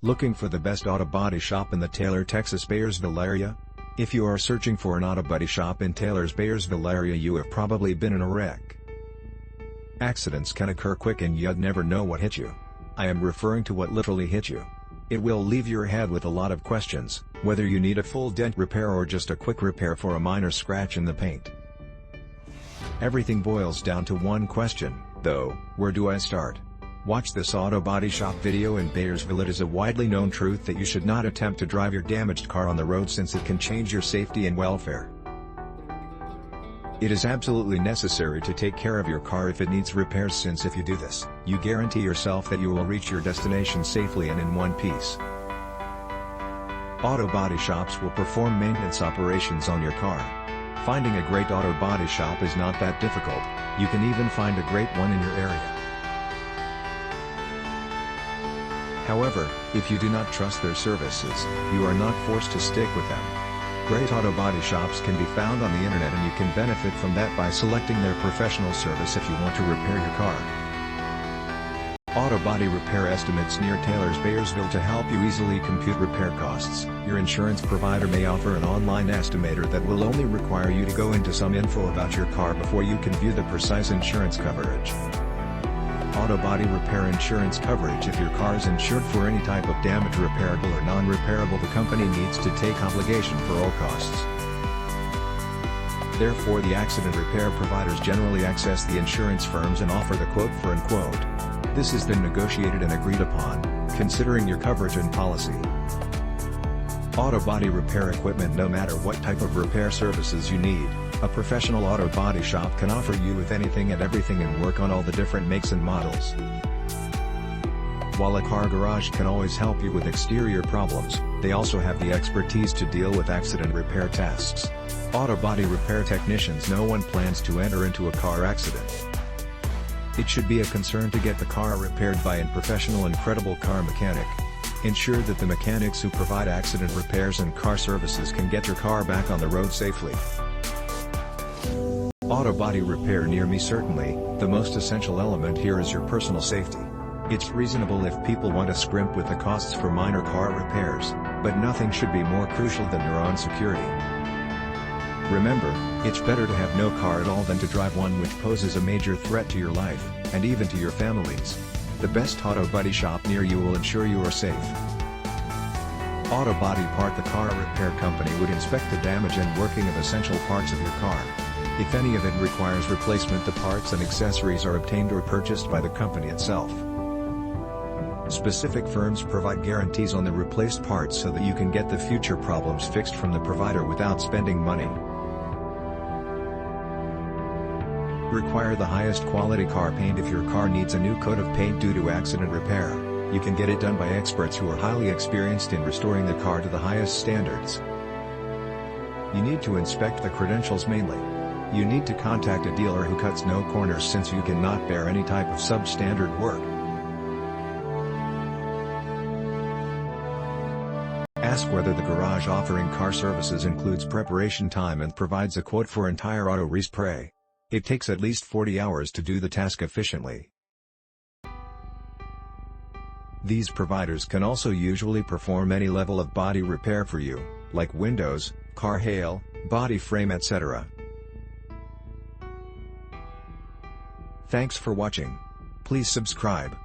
Looking for the best auto body shop in the Taylor, Texas Beyersville area? If you are searching for an auto body shop in Taylor's Beyersville area, you have probably been in a wreck. Accidents can occur quick and you'd never know what hit you. I am referring to what literally hit you. It will leave your head with a lot of questions, whether you need a full dent repair or just a quick repair for a minor scratch in the paint. Everything boils down to one question, though: where do I start? Watch this auto body shop video in Beyersville. It is a widely known truth that you should not attempt to drive your damaged car on the road, since it can change your safety and welfare. It is absolutely necessary to take care of your car if it needs repairs, since if you do this, you guarantee yourself that you will reach your destination safely and in one piece. Auto body shops will perform maintenance operations on your car. Finding a great auto body shop is not that difficult. You can even find a great one in your area. However, if you do not trust their services, you are not forced to stick with them. Great auto body shops can be found on the internet, and you can benefit from that by selecting their professional service if you want to repair your car. Auto body repair estimates near Taylor's Beyersville. To help you easily compute repair costs, your insurance provider may offer an online estimator that will only require you to go into some info about your car before you can view the precise insurance coverage. Auto body repair insurance coverage: if your car is insured for any type of damage, repairable or non-repairable, the company needs to take obligation for all costs. Therefore, the accident repair providers generally access the insurance firms and offer the quote for unquote. This is then negotiated and agreed upon, considering your coverage and policy. Auto body repair equipment: no matter what type of repair services you need, a professional auto body shop can offer you with anything and everything and work on all the different makes and models. While a car garage can always help you with exterior problems, they also have the expertise to deal with accident repair tasks. Auto body repair technicians: no one plans to enter into a car accident. It should be a concern to get the car repaired by a professional and credible car mechanic. Ensure that the mechanics who provide accident repairs and car services can get your car back on the road safely. Auto body repair near me: certainly, the most essential element here is your personal safety. It's reasonable if people want to scrimp with the costs for minor car repairs, but nothing should be more crucial than your own security. Remember, it's better to have no car at all than to drive one which poses a major threat to your life, and even to your families. The best auto body shop near you will ensure you are safe. Auto Body Part: the car repair company would inspect the damage and working of essential parts of your car. If any of it requires replacement, the parts and accessories are obtained or purchased by the company itself. Specific firms provide guarantees on the replaced parts so that you can get the future problems fixed from the provider without spending money. Require the highest quality car paint: if your car needs a new coat of paint due to accident repair, you can get it done by experts who are highly experienced in restoring the car to the highest standards. You need to inspect the credentials mainly. You need to contact a dealer who cuts no corners, since you cannot bear any type of substandard work. Ask whether the garage offering car services includes preparation time and provides a quote for entire auto respray. It takes at least 40 hours to do the task efficiently. These providers can also usually perform any level of body repair for you, like windows, car hail, body frame, etc. Thanks for watching. Please subscribe.